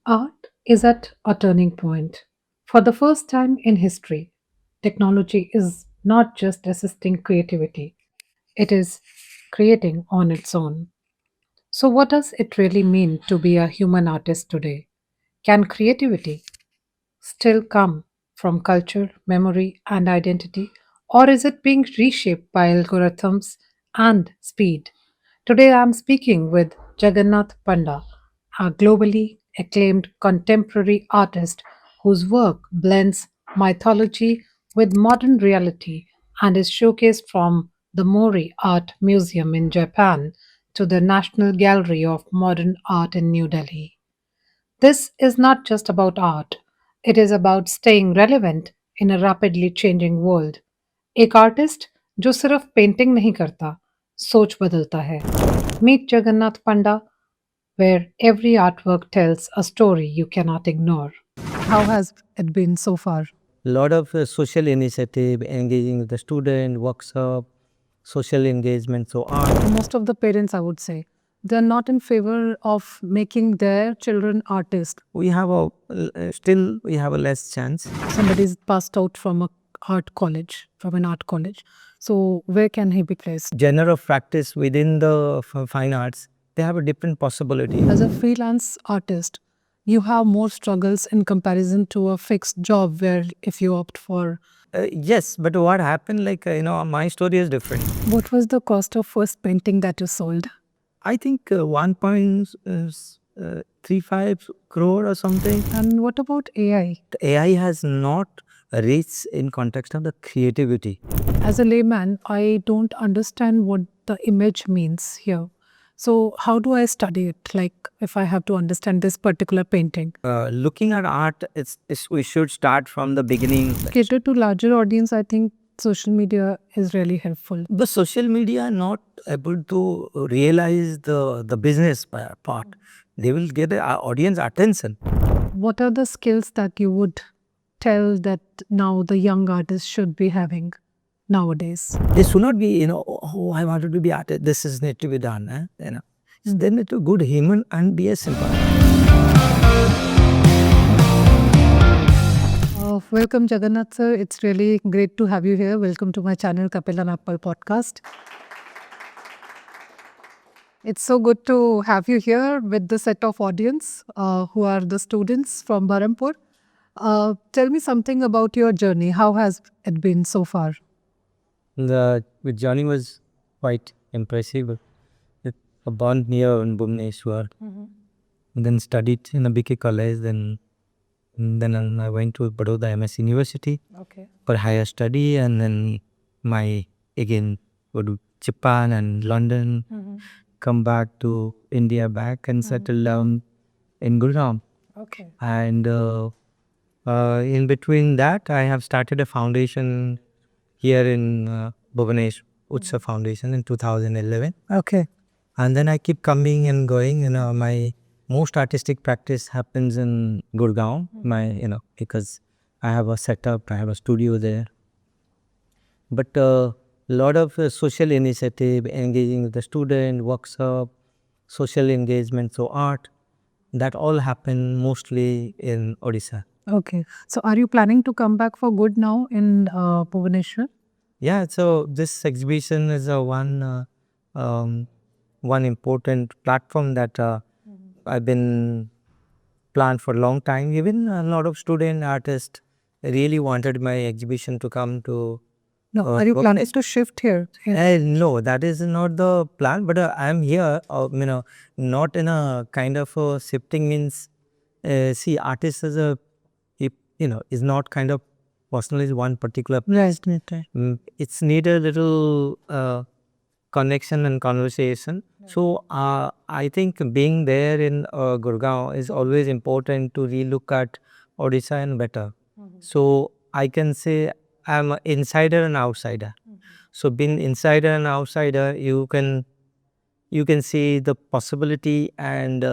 Art is at a turning point. For the first time in history, technology is not just assisting creativity, it is creating on its own. So, what does it really mean to be a human artist today? Can creativity still come from culture, memory, and identity, or is it being reshaped by algorithms and speed? Today, I'm speaking with Jagannath Panda, a globally acclaimed contemporary artist whose work blends mythology with modern reality and is showcased from the Mori Art Museum in Japan to the National Gallery of Modern Art in New Delhi. This is not just about art, it is about staying relevant in a rapidly changing world. एक artist जो सिर्फ painting नहीं करता, सोच बदलता है. Meet Jagannath Panda, where every artwork tells a story you cannot ignore. How has it been so far? Lot of social initiative, engaging with the student, workshop, social engagement, so art. Most of the parents, I would say, they're not in favor of making their children artists. We have still we have a less chance. Somebody's passed out from an art college. So where can he be placed? Genre of practice within the fine arts, they have a different possibility. As a freelance artist, you have more struggles in comparison to a fixed job where if you opt for. Yes, but what happened, like, my story is different. What was the cost of first painting that you sold? I think 1.35 crore or something. And what about AI? The AI has not reached in context of the creativity. As a layman, I don't understand what the image means here. So how do I study it? Like if I have to understand this particular painting. Looking at art, we should start from the beginning. Cater to larger audience, I think social media is really helpful. The social media are not able to realize the business part. They will get the audience attention. What are the skills that you would tell that now the young artists should be having nowadays? They should not be, oh, I wanted to be artist. This is need to be done. Then it's a good human and be a simple. Welcome, Jagannath sir. It's really great to have you here. Welcome to my channel, Kapil and Appal podcast. It's so good to have you here with the set of audience who are the students from Barampur. Tell me something about your journey. How has it been so far? The journey was quite impressive. Born here in Bhubaneshwar, then studied in a BK college, then I went to Baroda MS University for higher study, and then again go to Japan and London, come back to India back and settle down in Gurgaon. And in between that, I have started a foundation here in Bhubaneswar, Utsa Foundation in 2011. And then I keep coming and going. My most artistic practice happens in Gurgaon. Because I have a setup, I have a studio there. But a lot of social initiative, engaging with the student, workshop, social engagement, so art, that all happen mostly in Odisha. Okay. So are you planning to come back for good now in Bhubaneswar? Yeah, so this exhibition is one important platform that I've been planned for a long time. Even a lot of student artists really wanted my exhibition to come to. No, are you planning to shift here? No, that is not the plan. But I'm here. Not in a kind of shifting means. See, artist is is not kind of personalized one particular. Right. It's need a little connection and conversation. So I think being there in Gurgaon is always important to relook at Odisha and better. So I can say I'm an insider and outsider. So being insider and outsider, you can see the possibility and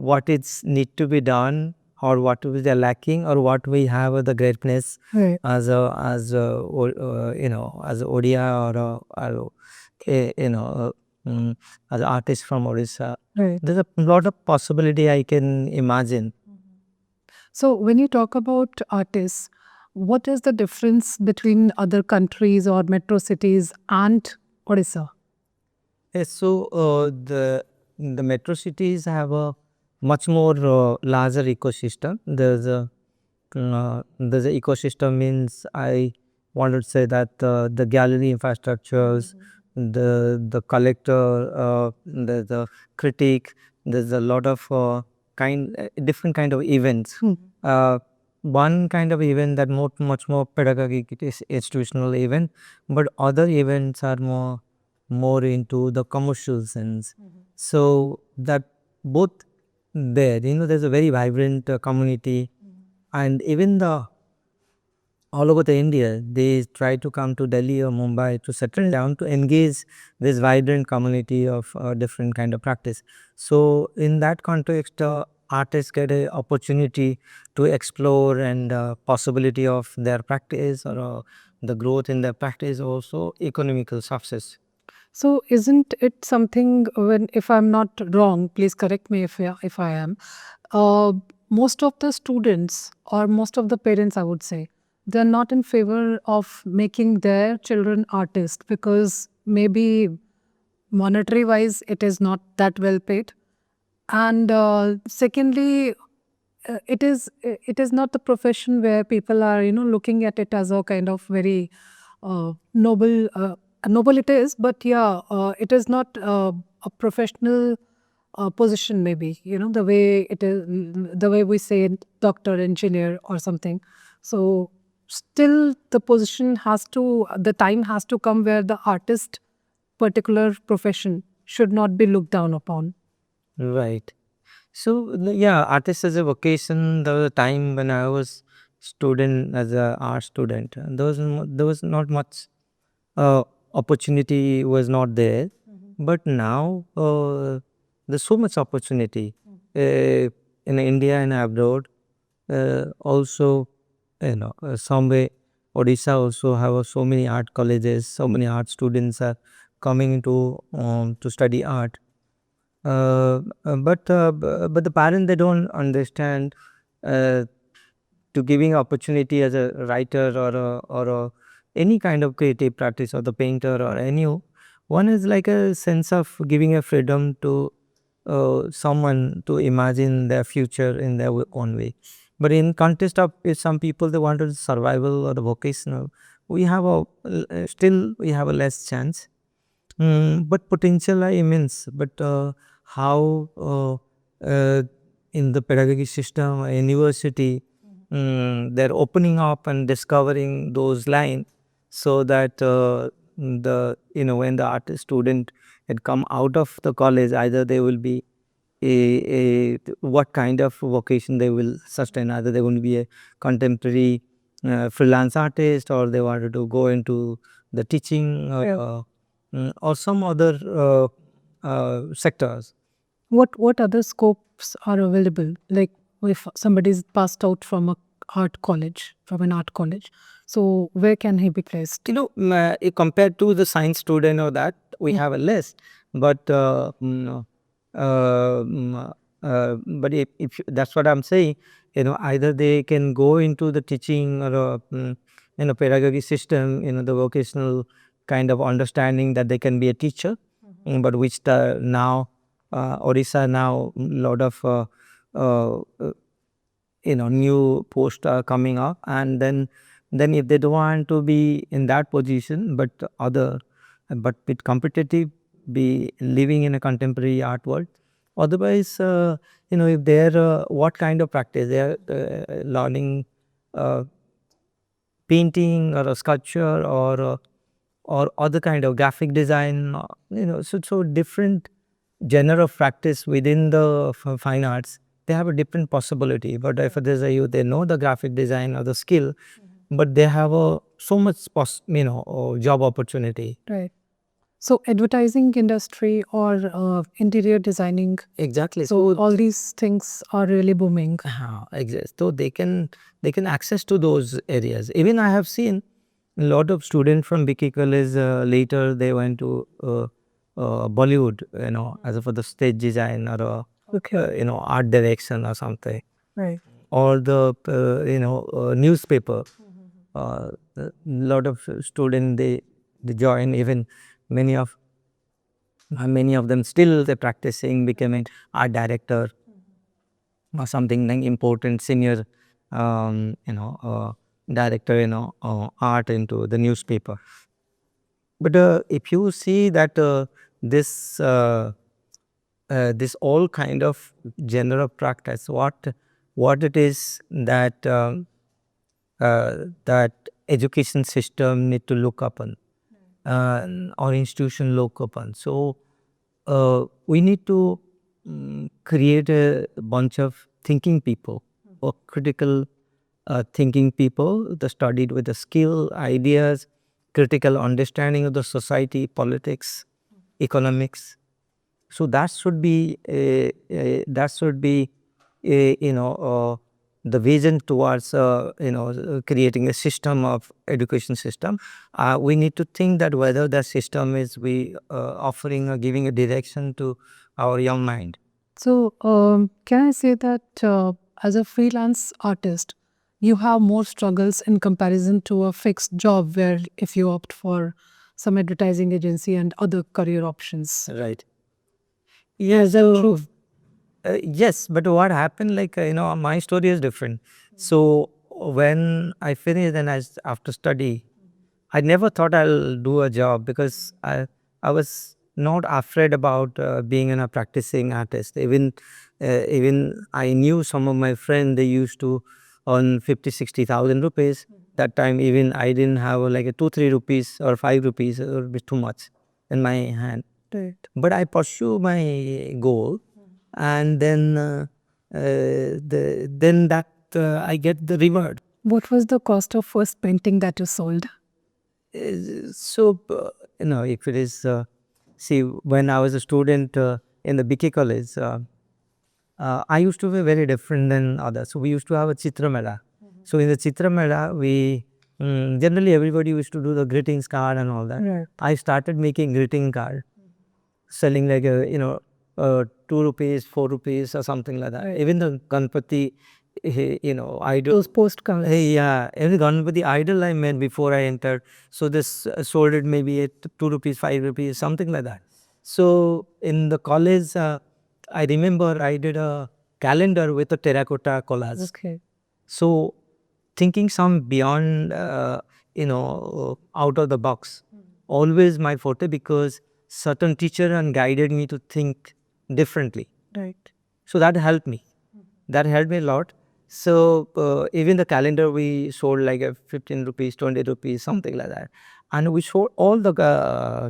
what is need to be done, or what is the lacking, or what we have the greatness as a Odia or mm, as an artist from Odisha. Right. There's a lot of possibility I can imagine. So, when you talk about artists, what is the difference between other countries or metro cities and Odisha? Yes, so the metro cities have a much more larger ecosystem. There's a ecosystem means I want to say that the gallery infrastructures, the collector, the critic, there's a lot of different kind of events. Uh, One kind of event that much more pedagogic, it is institutional event, but other events are more into the commercial sense. So that both there, there's a very vibrant community, and even the all over the India, they try to come to Delhi or Mumbai to settle down to engage this vibrant community of different kind of practice. So in that context, artists get a opportunity to explore and possibility of their practice or the growth in their practice, also economical success. So, isn't it something when, if I'm not wrong, please correct me if I am, uh, most of the students or most of the parents, I would say, they're not in favor of making their children artists because maybe monetary wise it is not that well paid, and secondly, it is not the profession where people are looking at it as a kind of very noble, noble it is, but yeah, it is not a professional position, maybe the way it is, the way we say doctor, engineer or something. So still the position has to, the time has to come where the artist particular profession should not be looked down upon. Right. So yeah, artist as a vocation. There was a time when I was student as a art student. And there was not much opportunity was not there, but now there's so much opportunity in India and abroad. Also, some way Odisha also have so many art colleges. So many art students are coming to study art. But the parent, they don't understand uh, to giving opportunity as a writer or any kind of creative practice or the painter or any one is like a sense of giving a freedom to someone to imagine their future in their own way. But in context of if some people they want to survival or the vocational, we have still we have a less chance. But potential are immense. But how in the pedagogy system, university, they're opening up and discovering those lines so that the when the artist student had come out of the college, either they will be what kind of vocation they will sustain. Either they will be a contemporary freelance artist, or they wanted to go into the teaching or some other sectors. What other scopes are available? Like if somebody's passed out from a art college, from an art college, so where can he be placed? Compared to the science student or that, we have a list. But but if that's what I'm saying, either they can go into the teaching or pedagogy system, the vocational kind of understanding that they can be a teacher. But which the now Odisha now lot of new posts are coming up, and then if they don't want to be in that position but other, but with competitive, be living in a contemporary art world. Otherwise, if they're what kind of practice they are learning, uh, painting or a sculpture or other kind of graphic design, so different genre of practice within the fine arts, they have a different possibility. But if there's a youth, they know the graphic design or the skill, but they have a so much job opportunity. Right. So advertising industry or interior designing. Exactly. So all these things are really booming. Exactly. So they can access to those areas. Even I have seen a lot of students from Biki College later they went to Bollywood, as for the stage design or Okay. art direction or something, Right. or the newspaper. A lot of students they join, even many of many of them still they're practicing becoming art director or something like important senior director art into the newspaper. But if you see that this this all kind of genre of practice, what it is that that education system need to look upon, or institution look upon. So we need to create a bunch of thinking people or critical thinking people that studied with the skill, ideas, critical understanding of the society, politics, economics. So that should be the vision towards creating a system of education system. We need to think that whether the system is we offering or giving a direction to our young mind. So, can I say that as a freelance artist, you have more struggles in comparison to a fixed job where if you opt for some advertising agency and other career options? Right. Yes. So true. Yes, but what happened, like, my story is different. So when I finished and after study, I never thought I'll do a job because I was not afraid about being a practicing artist. Even I knew some of my friends, they used to earn 50,000-60,000 rupees. That time even I didn't have like a 2-3 rupees or 5 rupees, it would be too much in my hand. Right. But I pursue my goal, and then then that I get the reward. What was the cost of first painting that you sold? So if it is see, when I was a student in the BK college, I used to be very different than others. So we used to have a Chitra Mela. So in the Chitra Mela, we generally everybody used to do the greetings card and all that. Right. I started making greeting card, selling like a 2 rupees, 4 rupees, or something like that. Right. Even the Ganpati, idol. Those postcards. Yeah, every Ganpati idol I made before I entered. So this sold it maybe at 2 rupees, 5 rupees, something like that. So in the college, I remember I did a calendar with a terracotta collage. Okay. So thinking some beyond, out of the box, always my forte, because certain teacher and guided me to think differently. Right. So that helped me. That helped me a lot. So even the calendar we sold like a 15 rupees, 20 rupees, something like that. And we sold all the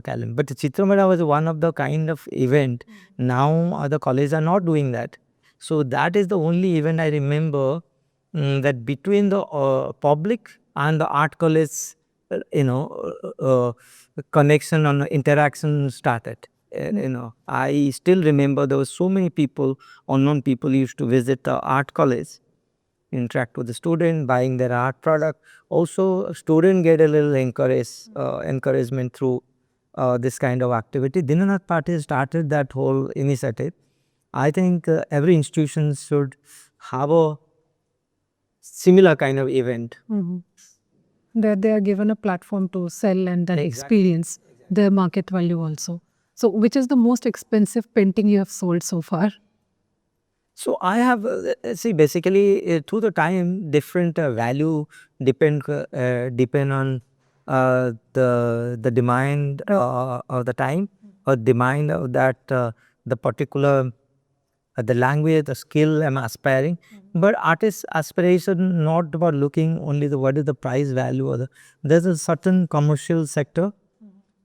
calendar. But the Chitramela was one of the kind of event. Now other colleges are not doing that. So that is the only event I remember, that between the public and the art college, connection and interaction started. I still remember there were so many people, unknown people used to visit the art college, interact with the student, buying their art product. Also, student get a little encouragement through this kind of activity. Dinanath Party started that whole initiative. I think every institution should have a similar kind of event. That they are given a platform to sell and then experience their market value also. So, which is the most expensive painting you have sold so far? So I have see, basically through the time different value depend on the demand of the time, or demand of that the particular the language, the skill I'm aspiring. But artist aspiration not about looking only the what is the price value, or there's a certain commercial sector,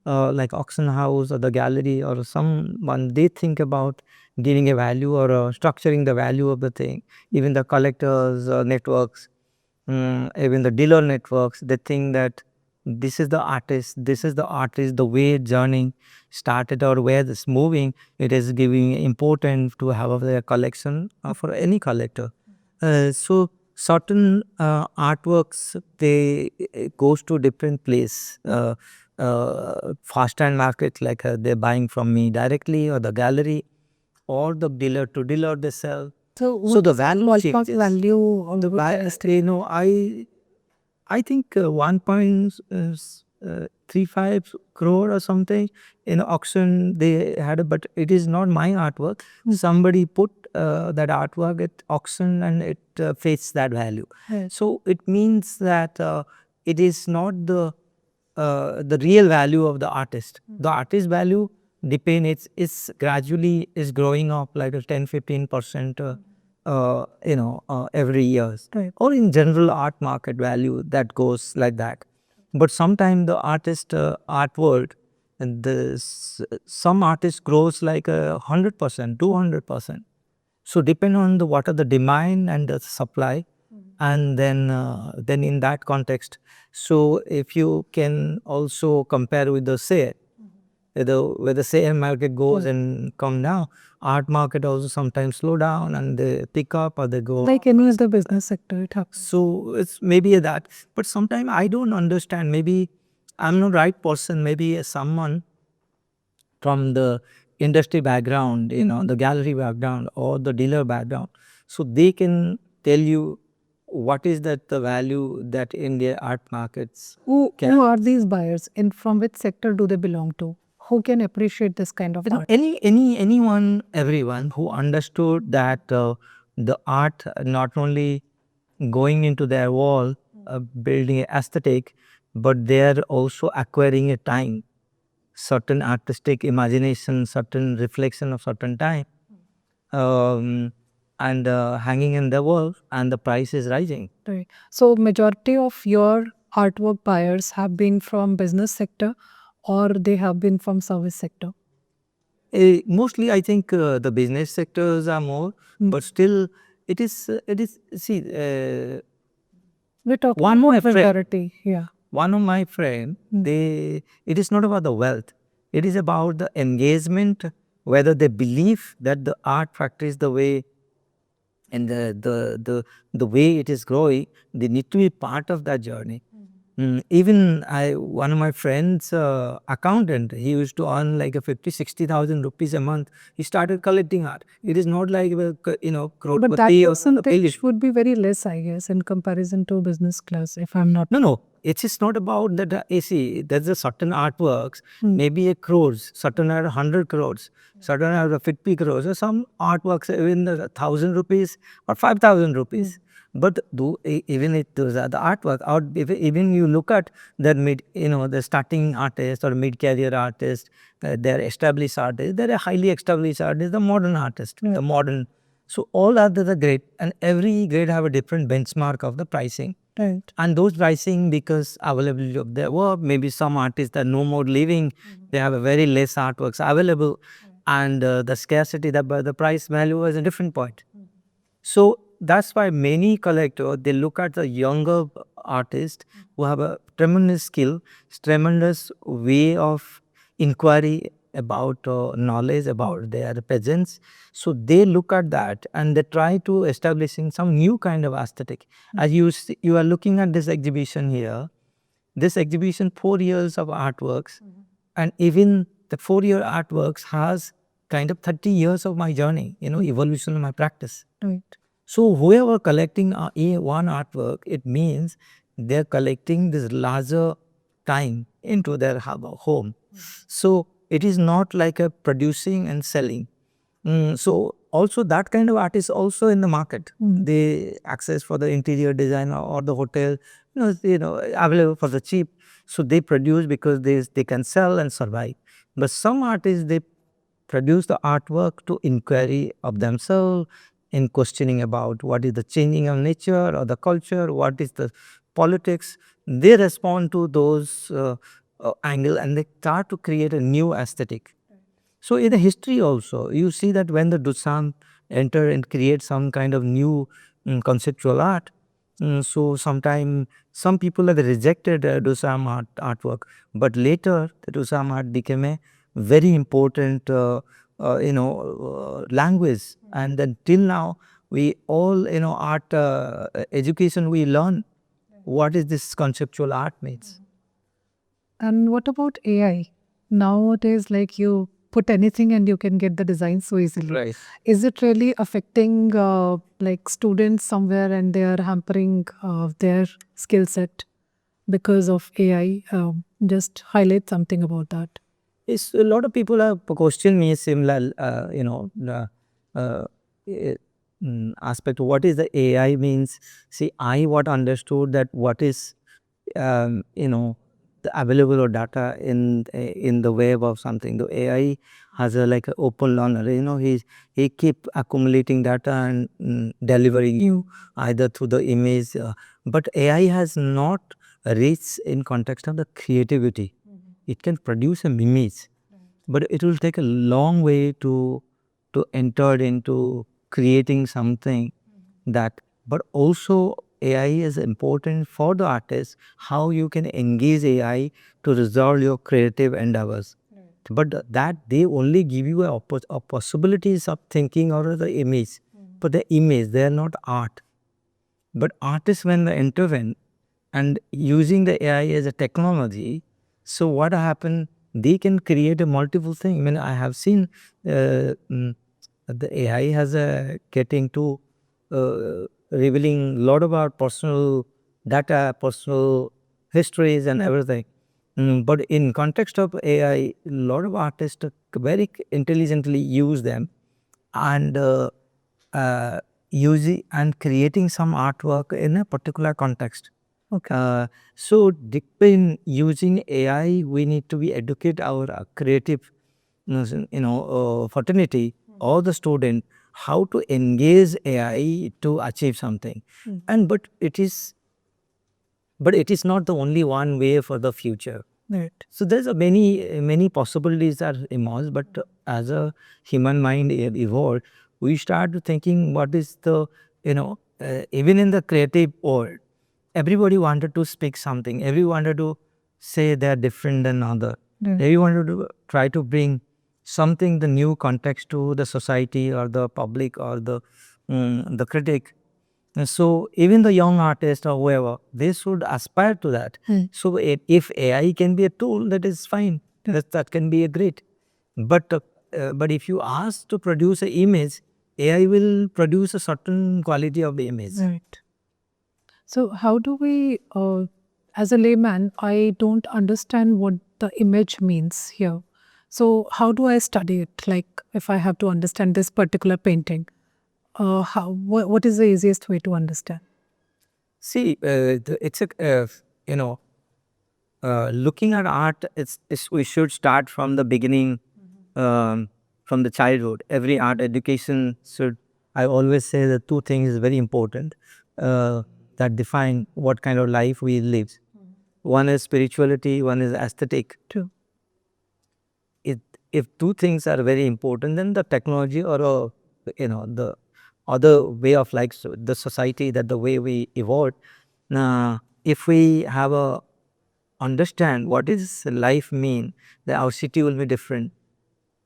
like auction house or the gallery or someone, they think about giving a value or structuring the value of the thing. Even the collectors networks, even the dealer networks, they think that this is the artist, the way journey started or where it's moving, it is giving important to have their collection for any collector. So certain artworks, they goes to different place. fast hand market, like they're buying from me directly, or the gallery, or the dealer to dealer they sell. So the value changes. Value of the I think 1.35 crore or something in auction they had, but it is not my artwork. Somebody put that artwork at auction and it fetched that value. Yes. So it means that it is not the real value of the artist. The artist value depend, it's gradually is growing up like a 10-15% every years. Right. Or in general art market value that goes like that. But sometimes the artist art world, and some artist grows like 100%, 200%. So depend on the what are the demand and the supply, and then in that context, so if you can also compare with the say where the same market goes and come down, art market also sometimes slow down and they pick up or they go like any other business sector it happens. So it's maybe that, but sometimes I don't understand, maybe I'm not right person, maybe someone from the industry background, the gallery background or the dealer background. So they can tell you what is that the value that in the art markets. Who are these buyers and from which sector do they belong to? Who can appreciate this kind of art? Anyone, everyone who understood that the art not only going into their wall, building aesthetic, but they are also acquiring a time, certain artistic imagination, certain reflection of certain time, um, and hanging in the wall, and the price is rising. Right. So majority of your artwork buyers have been from business sector or they have been from service sector? Mostly, I think the business sectors are more, but still, it is. See, we're talking one more majority. Yeah. One of my friend, it is not about the wealth. It is about the engagement, whether they believe that the art practice the way and the way it is growing, they need to be part of that journey. Even one of my friends, accountant, he used to earn like a 50-60,000 rupees a month. He started collecting art. It is not like crore. But that percentage would be very less, I guess, in comparison to business class. If I'm not. No. It is not about that. See, there's a certain artworks, maybe a crores, certain are 100 crores, certain are 50 crores, or some artworks even 1,000 rupees or 5,000 rupees. But even it those are the artwork out, even you look at the the starting artist or mid career artist, they're established artists, they're a highly established artist, the modern artist, the modern. So all others are great, and every grade have a different benchmark of the pricing. Right. And those pricing, because availability of their work, maybe some artists are no more living, they have a very less artworks available, and the scarcity, the price value is a different point. So that's why many collectors, they look at the younger artists who have a tremendous skill, tremendous way of inquiry about knowledge about their peasants. So they look at that and they try to establishing some new kind of aesthetic. As you are looking at this exhibition here, this exhibition 4 years of artworks, and even the 4 year artworks has kind of 30 years of my journey, evolution of my practice. Right. So whoever collecting one artwork, it means they're collecting this larger time into their home. So it is not like a producing and selling. So also that kind of art is also in the market. They access for the interior design or the hotel, available for the cheap. So they produce because they can sell and survive. But some artists, they produce the artwork to inquiry of themselves, in questioning about what is the changing of nature or the culture, what is the politics. They respond to those angle and they start to create a new aesthetic. So in the history also, you see that when the Duchamp enter and create some kind of new conceptual art, so sometime some people have rejected Duchamp artwork, but later the Duchamp art became a very important language, and then till now we all art education we learn what is this conceptual art means. And what about AI? Nowadays, like you put anything and you can get the design so easily. Right. Is it really affecting like students somewhere and they are hampering their skill set because of AI? Just highlight something about that. It's a lot of people have questioned me similar, uh, eh, aspect. What is the AI means? See, I what understood that what is, the available or data in the web of something. The AI has a like a open learner. He keep accumulating data and delivering you either through the image. But AI has not reached in context of the creativity. It can produce an image, but it will take a long way to enter into creating something that. But also AI is important for the artist, how you can engage AI to resolve your creative endeavors. But that they only give you a possibilities of thinking or the image, but the image they are not art. But artists, when they intervene and using the AI as a technology, so what happened? They can create a multiple thing. I mean, I have seen the AI has a getting to revealing a lot about personal data, personal histories, and everything. But in context of AI, a lot of artists very intelligently use them and using and creating some artwork in a particular context. Okay. So in using AI, we need to be educate our creative, fraternity or the student how to engage AI to achieve something. And but it is not the only one way for the future. Right. So there's a many possibilities are emerged, but as a human mind evolved, we start thinking what is the even in the creative world, everybody wanted to speak something. Everyone wanted to say they are different than other. Right. Everyone wanted to try to bring something the new context to the society or the public or the critic. And so even the young artist or whoever, they should aspire to that. So if AI can be a tool, that is fine. That can be a great. But if you ask to produce an image, AI will produce a certain quality of the image. Right. So, how do we, as a layman, I don't understand what the image means here. So, how do I study it? Like, if I have to understand this particular painting, what is the easiest way to understand? See, it's a looking at art. We should start from the beginning, from the childhood. Every art education should. I always say that two things is very important that define what kind of life we live. One is spirituality, one is aesthetic. True. It, if two things are very important, then the technology or the other way of life, so the society, that the way we evolved. If we have a understand what is life mean, that our city will be different,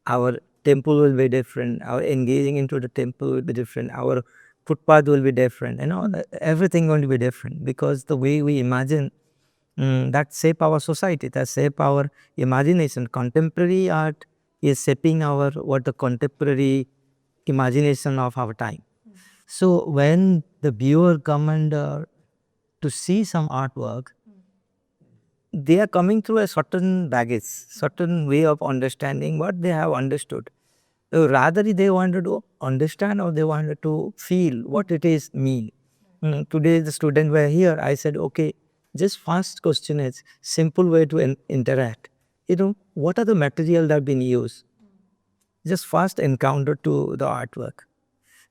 our temple will be different, our engaging into the temple will be different, our footpath will be different, everything going to be different, because the way we imagine that shape our society, that shape our imagination. Contemporary art is shaping our what the contemporary imagination of our time. So when the viewer come and to see some artwork, they are coming through a certain baggage, certain way of understanding what they have understood. Rather, they wanted to understand or they wanted to feel what it is mean. Today, the student were here. I said, okay, just first question is simple way to interact. What are the material that been used? Just first encounter to the artwork.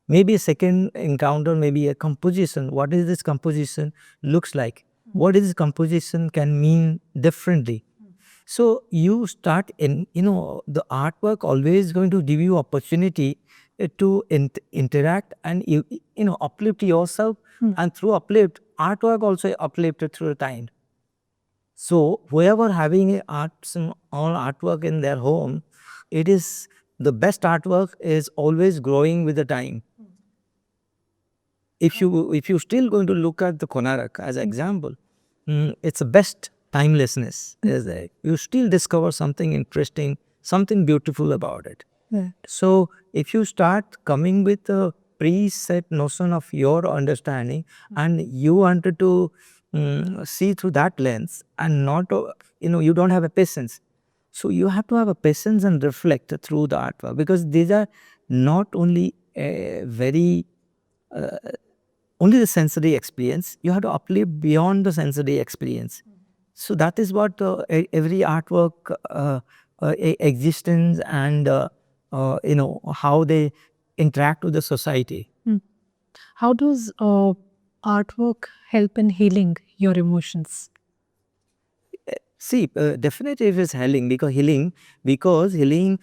Maybe a second encounter, maybe a composition. What is this composition looks like? What is this composition can mean differently? So you start in, the artwork always going to give you opportunity to interact and uplift yourself, and through uplift, artwork also uplifted through time. So whoever having a all artwork in their home, it is the best artwork is always growing with the time. If you still going to look at the Konarak as an example, it's the best timelessness is there. You still discover something interesting, something beautiful about it. So if you start coming with a preset notion of your understanding and you wanted to see through that lens and not, you don't have a patience. So you have to have a patience and reflect through the artwork, because these are not only a very only the sensory experience. You have to uplift beyond the sensory experience. So that is what every artwork existence and how they interact with the society. How does artwork help in healing your emotions? See, definitely it is healing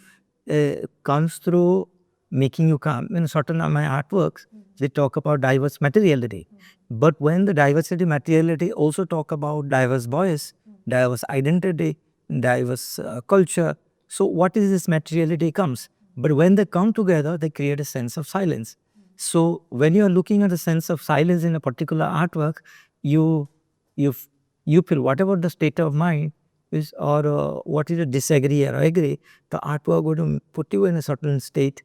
comes through making you calm. In certain of my artworks, they talk about diverse materiality. But when the diversity materiality also talk about diverse voice, diverse identity, diverse culture. So what is this materiality comes? But when they come together, they create a sense of silence. So when you are looking at a sense of silence in a particular artwork, you you f- you feel whatever the state of mind is, or what is a disagree or agree, the artwork would put you in a certain state.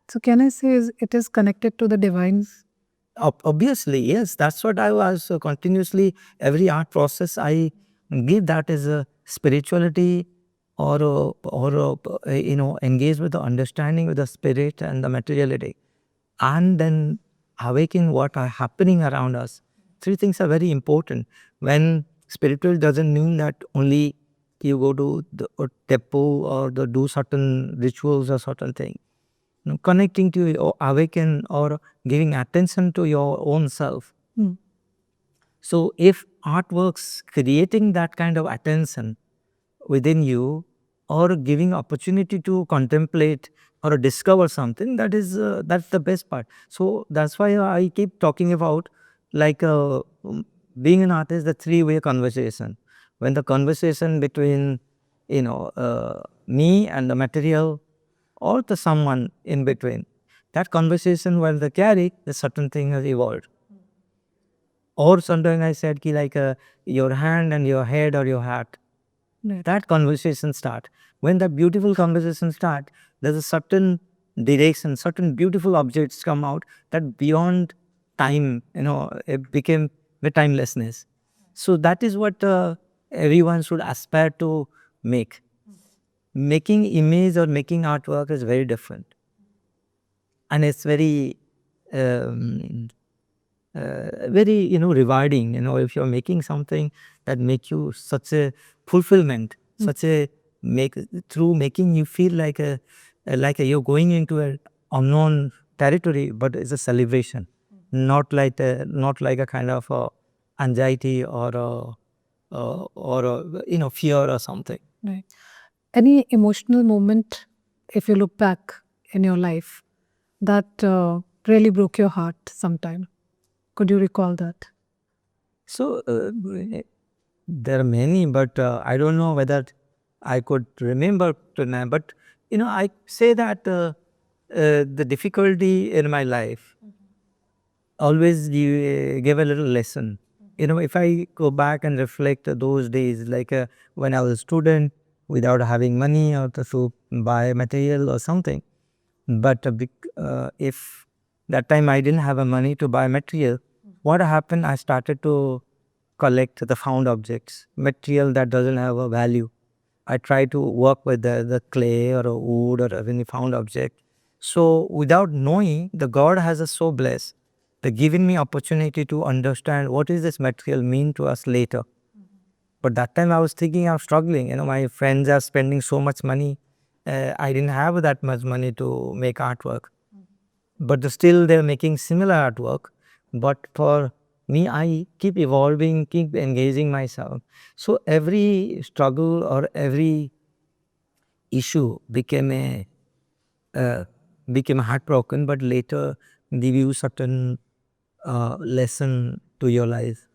So can I say it is connected to the divine? Obviously, yes. That's what I was continuously, every art process I give that as a spirituality, or engage with the understanding with the spirit and the materiality, and then awaken what are happening around us. Three things are very important. When spiritual doesn't mean that only you go to the temple or do certain rituals or certain thing. Connecting to or awaken or giving attention to your own self. So if artworks creating that kind of attention within you, or giving opportunity to contemplate or discover something, that's the best part. So that's why I keep talking about, like being an artist, the three-way conversation. When the conversation between me and the material, or the someone in between, that conversation when they carry, the certain thing has evolved. Or sometimes I said ki, like your hand and your head or your hat, that conversation start. When that beautiful conversation start, there's a certain direction, certain beautiful objects come out that beyond time, it became the timelessness. So that is what everyone should aspire to make. Making image or making artwork is very different, and it's very very rewarding, if you're making something that make you such a fulfillment, such a make through making you feel like you're going into a unknown territory, but it's a celebration, not like a kind of anxiety or fear or something. Right. Any emotional moment, if you look back in your life, that really broke your heart sometime? Could you recall that? So there are many, but I don't know whether I could remember tonight. But I say that the difficulty in my life always give a little lesson. If I go back and reflect those days, like when I was a student without having money or to buy material or something. But if that time I didn't have a money to buy material, what happened? I started to collect the found objects, material that doesn't have a value. I try to work with the clay or a wood or any found object. So without knowing, the God has us so blessed, the giving me opportunity to understand what is this material mean to us later. But that time I was thinking I'm struggling. My friends are spending so much money. I didn't have that much money to make artwork. But still they're making similar artwork. But for me, I keep evolving, keep engaging myself. So every struggle or every issue uh, became heartbroken, but later give you certain lesson to your life.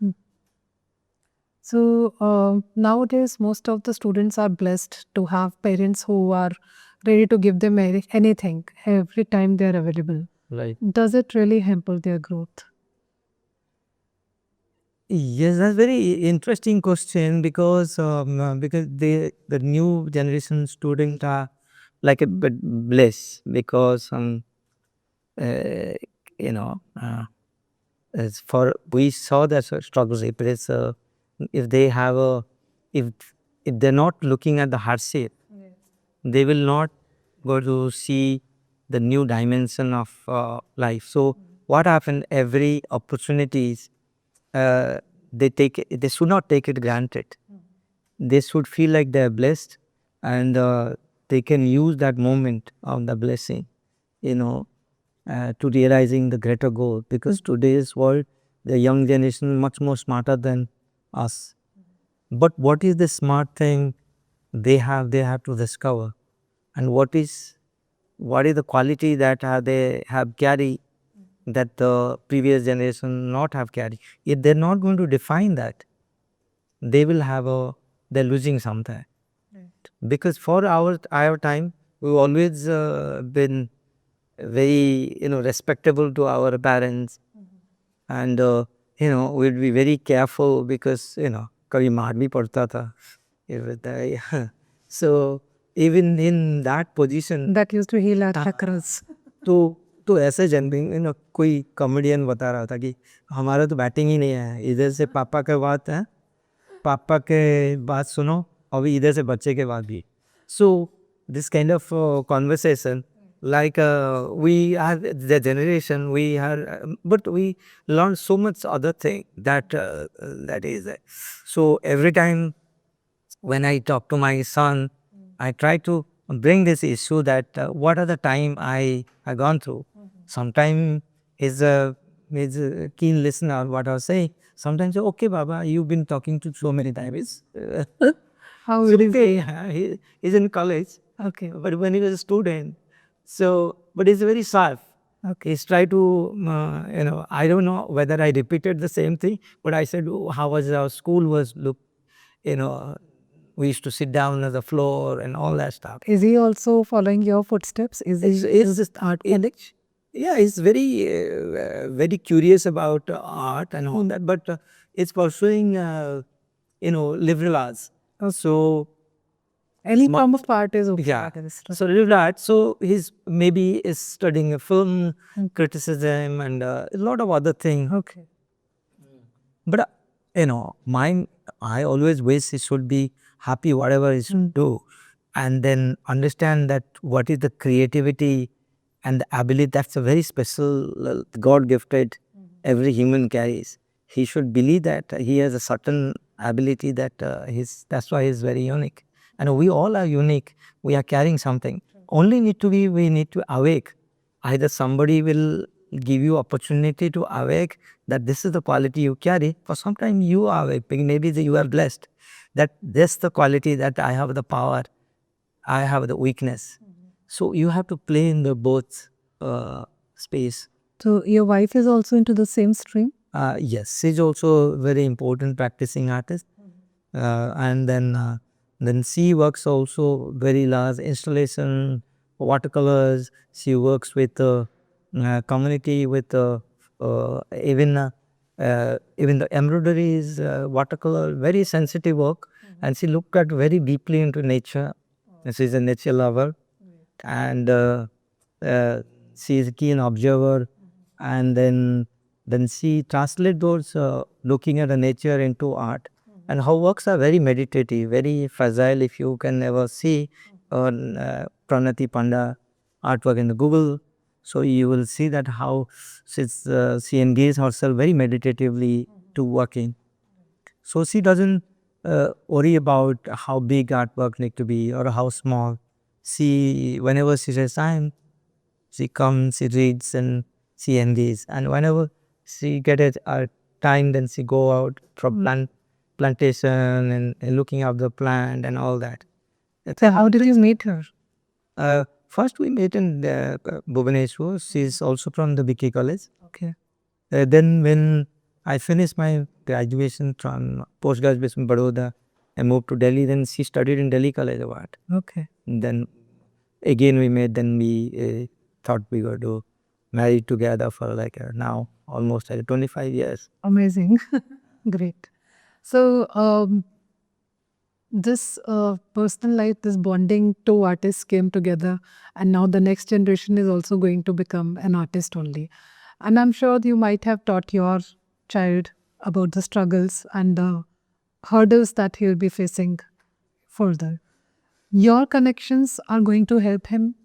So nowadays, most of the students are blessed to have parents who are ready to give them anything every time they are available. Right. Does it really hamper their growth? Yes, that's very interesting question because the new generation student are like a bit blessed because uh, you know as for we saw that struggles if it is if they have a if if they're not looking at the hardship, they will not go to see the new dimension of life. So what happened? Every opportunities uh, they should not take it granted. They should feel like they're blessed, and they can use that moment of the blessing, you know, to realizing the greater goal. Because today's world, the young generation is much more smarter than us. But what is the smart thing they have to discover, and what is the quality that they have carry that the previous generation not have carried. If they're not going to define that, they will have a they're losing something. Because for our time, we've always been very respectable to our parents, and we'd be very careful because कभी मार भी पड़ता था. Yeah. So even in that position, That used to heal our हाँ, chakras. तो ऐसे general कोई comedian बता रहा था कि हमारा तो बैटिंग ही नहीं है, इधर से पापा के बात है, पापा के बात सुनो, अभी इधर से बच्चे के बात भी. So this kind of conversation, like we are the generation we are, but we learn so much other thing that is so every time when I talk to my son, I try to bring this issue that what are the time I gone through. Sometimes is a keen listener what I was saying. Sometimes okay, Baba, you've been talking to so many times. How It's it is. okay. He's in college. Okay. But when he was a student, so but he's very sharp. Okay. He's tried to I don't know whether I repeated the same thing, but I said, "Oh, how was our school was look you know we used to sit down on the floor and all that stuff." Is he also following your footsteps? Is this art college? Yeah, he's very very curious about art and all that, but it's pursuing liberal arts. So Any form of art is okay. yeah, that is so liberal arts. So he's maybe is studying a film criticism and a lot of other things. Okay. But mine, I always wish he should be happy whatever he should do, and then understand that what is the creativity and the ability. That's a very special, God gifted. Every human carries. He should believe that he has a certain ability that he's. That's why he's very unique. And we all are unique. We are carrying something. Only need to be. We need to awake. Either somebody will give you opportunity to awake that this is the quality you carry. For sometimes you are awake, maybe you are blessed that this the quality that I have the power, I have the weakness. So you have to play in the both space. So your wife is also into the same stream? Yes, she's also very important practicing artist. And then she works also very large installation, watercolors. She works with community with even the embroideries, watercolor, very sensitive work. And she looked at very deeply into nature. She's a nature lover, and uh, she is a keen observer, and then she translate those looking at the nature into art, and her works are very meditative, very fragile. If you can ever see on Pranati Panda artwork in the Google, so you will see that how she engages herself very meditatively to working. So she doesn't worry about how big artwork need to be or how small. She whenever she has time, she comes, she reads, and she engages. And whenever she get a time, then she go out from plantation and looking at the plant and all that. So how did you meet her? First we met in Bhubaneshwar. She's also from the BK College. Okay. Then when I finished my graduation from post-graduation Baroda, I moved to Delhi. Then she studied in Delhi College of Art. Okay. Then again we met. Then we thought we were to marry together for like now almost 25 years. Amazing. Great. So, this personal life, this bonding two artists came together, and now the next generation is also going to become an artist only. And I'm sure you might have taught your child about the struggles and the hurdles that he'll be facing further. Your connections are going to help him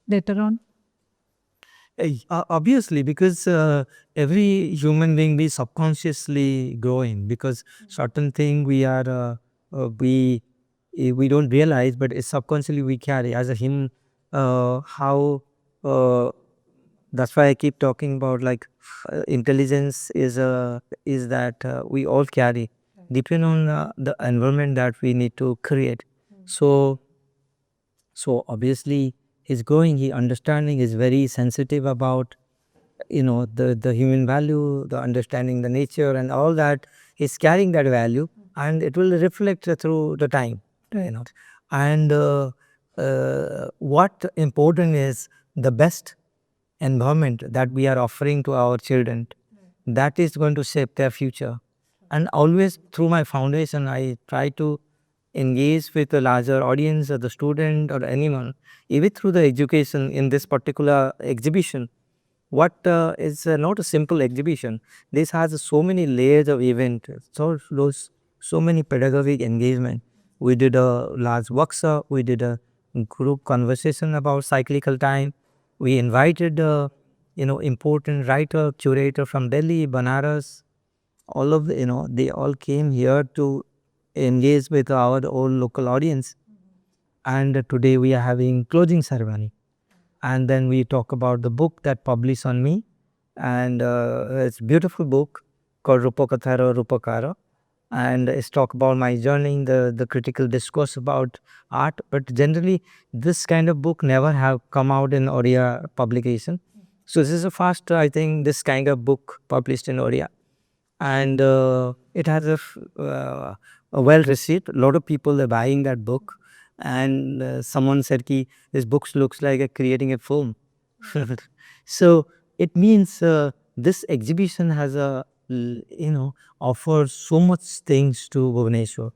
later on. Obviously, because every human being be subconsciously growing, because certain thing we are we don't realize, but it's subconsciously we carry as a him. How that's why I keep talking about like intelligence is that we all carry, depending on the environment that we need to create. So obviously he's growing, he understanding, is very sensitive about the human value, the understanding the nature and all that. Is carrying that value, and it will reflect through the time. Right. And what important is the best environment that we are offering to our children, that is going to shape their future. And always through my foundation I try to engage with a larger audience or the student or anyone, even through the education. In this particular exhibition, what is not a simple exhibition. This has so many layers of event, so many pedagogic engagement. We did a large workshop, we did a group conversation about cyclical time. We invited important writer, curator from Delhi, Banaras, all of they all came here to engage with our own local audience. And today we are having closing ceremony, and then we talk about the book that published on me. And it's beautiful book called Rupakathara Rupakara, and it's talk about my journey, the critical discourse about art. But generally this kind of book never have come out in Oriya publication. So this is the first, I think, this kind of book published in Oriya. And it has a well received. A lot of people are buying that book, and someone said ki this book looks like creating a film. So it means this exhibition has offers so much things to Bhubaneshwar.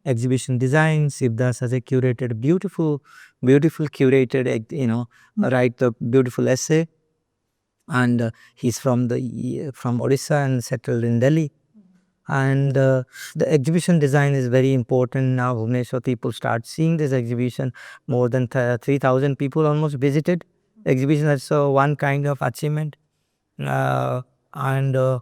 Exhibition design, Sivdas has a curated beautiful curated write a beautiful essay. And he's from from Odisha and settled in Delhi. And the exhibition design is very important now. Bhubaneswar people start seeing this exhibition. More than 3,000 people almost visited exhibition. That's one kind of achievement. And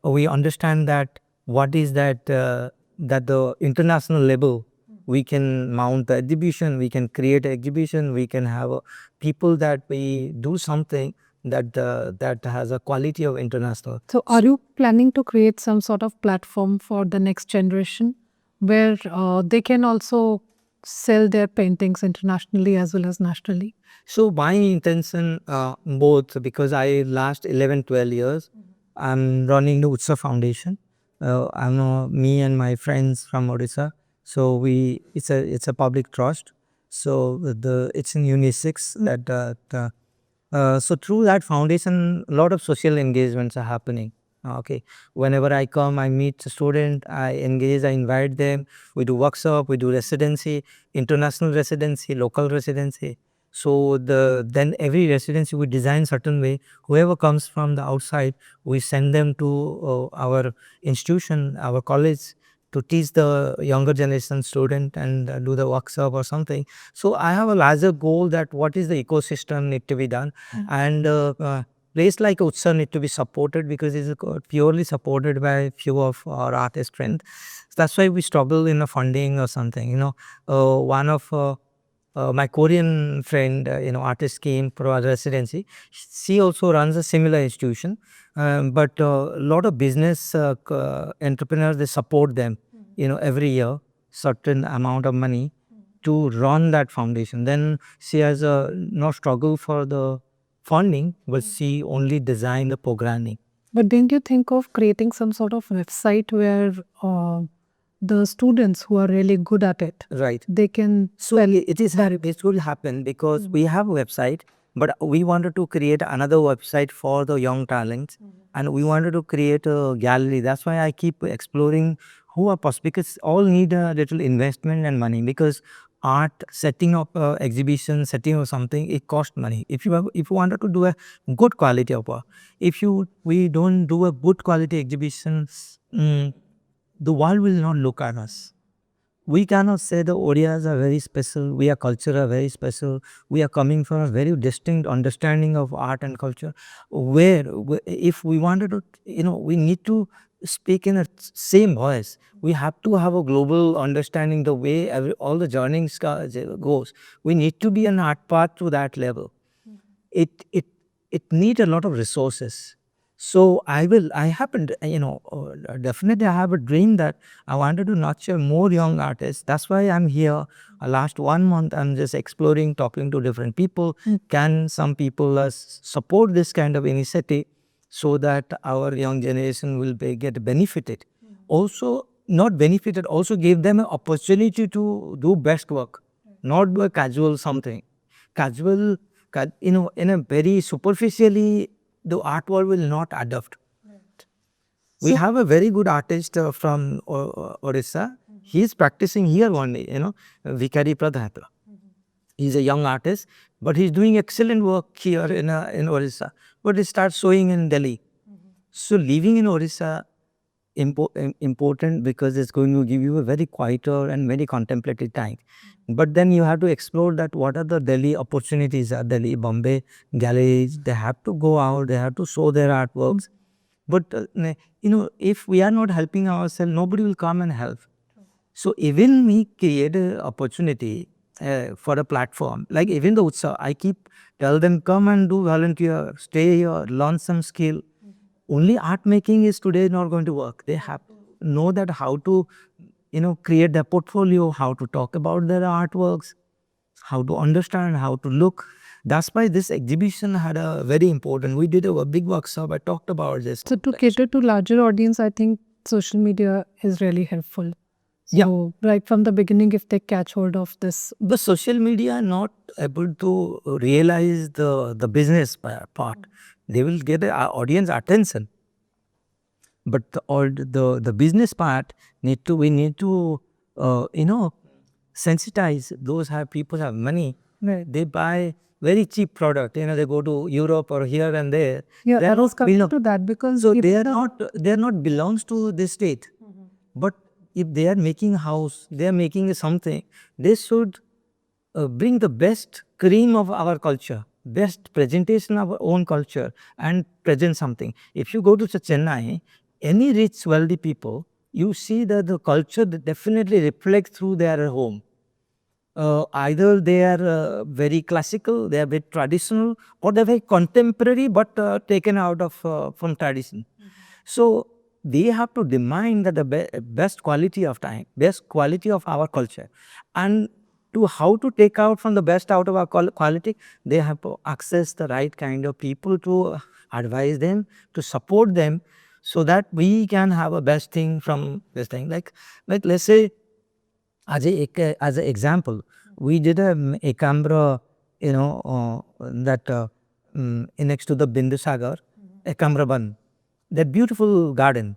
we understand that what is that that the international level we can mount the exhibition, we can create an exhibition, we can have people that we do something that that has a quality of international. So, are you planning to create some sort of platform for the next generation where they can also sell their paintings internationally as well as nationally? So my intention both, because I last 11 12 years I'm running the Utsa Foundation. I'm me and my friends from Odisha. So we it's a public trust. So the it's in Uni 6 that so through that foundation, a lot of social engagements are happening. Okay, whenever I come, I meet a student, I engage, I invite them. We do workshop, we do residency, international residency, local residency. So then every residency we design certain way. Whoever comes from the outside, we send them to our institution, our college, to teach the younger generation student and do the workshop or something. So I have a larger goal that what is the ecosystem need to be done. And place like Utsav need to be supported because it's purely supported by few of our artist friends. That's why we struggle in the funding or something. One of my Korean friend, artist came for a residency. She also runs a similar institution, but a lot of business entrepreneurs, they support them, every year, certain amount of money to run that foundation. Then she has no struggle for the funding, but she only design the programming. But didn't you think of creating some sort of website where the students who are really good at it, Right. they can So sell it will happen because we have a website, but we wanted to create another website for the young talents. and we wanted to create a gallery. That's why I keep exploring who are possible, because all need a little investment and money, because art, setting up exhibition, setting up something, it costs money. If you wanted to do a good quality of art, if you we don't do a good quality exhibitions, the world will not look at us. We cannot say the Odias are very special, we are culture are very special, we are coming from a very distinct understanding of art and culture. If we wanted to, we need to speak in a same voice. We have to have a global understanding the way all the journeys goes. We need to be an art path to that level. It it it need a lot of resources. So I happened, definitely I have a dream that I wanted to nurture more young artists. That's why I'm here. Last 1 month I'm just exploring, talking to different people. Can some people support this kind of initiative, so that our young generation will get benefited, also not benefited, also give them an opportunity to do best work, not do a casual something. Casual, in a very superficially, the art world will not adopt. We have a very good artist from Odisha. He is practicing here only, Vikari Pradhata. He's a young artist, but he's doing excellent work here in Odisha. But he starts showing in Delhi. So living in Odisha important, because it's going to give you a very quieter and very contemplative time. But then you have to explore that what are the Delhi opportunities, are Delhi, Bombay galleries. They have to go out, they have to show their artworks. But if we are not helping ourselves, nobody will come and help. So even we create an opportunity for a platform, like even the Utsav, I keep tell them, come and do volunteer, stay here, learn some skill. Only art making is today not going to work. They have to know that how to, create their portfolio, how to talk about their artworks, how to understand, how to look. That's why this exhibition had a very important. We did a big workshop. I talked about this. So to cater to larger audience, I think social media is really helpful. Yeah. So right from the beginning, if they catch hold of this, The social media are not able to realize the business part. They will get the audience attention, but the business part we need to sensitize those people have money. right? They buy very cheap product. They go to Europe or here and there. Yeah, They I are was not coming to that because so they are not belongs to this state. But if they are making house, they are making something, they should bring the best cream of our culture, best presentation of our own culture, and present something. If you go to Chennai, any rich, wealthy people, you see that the culture definitely reflects through their home. Either they are very classical, they are very traditional, or they are very contemporary but taken out of from tradition. So they have to demand that the best quality of time, best quality of our culture, and to how to take out from the best out of our quality, they have to access the right kind of people to advise them, to support them, so that we can have a best thing from this thing. Like let's say, as an example, we did a Ekambra, that next to the Bindusagar, Ekamraban, that beautiful garden.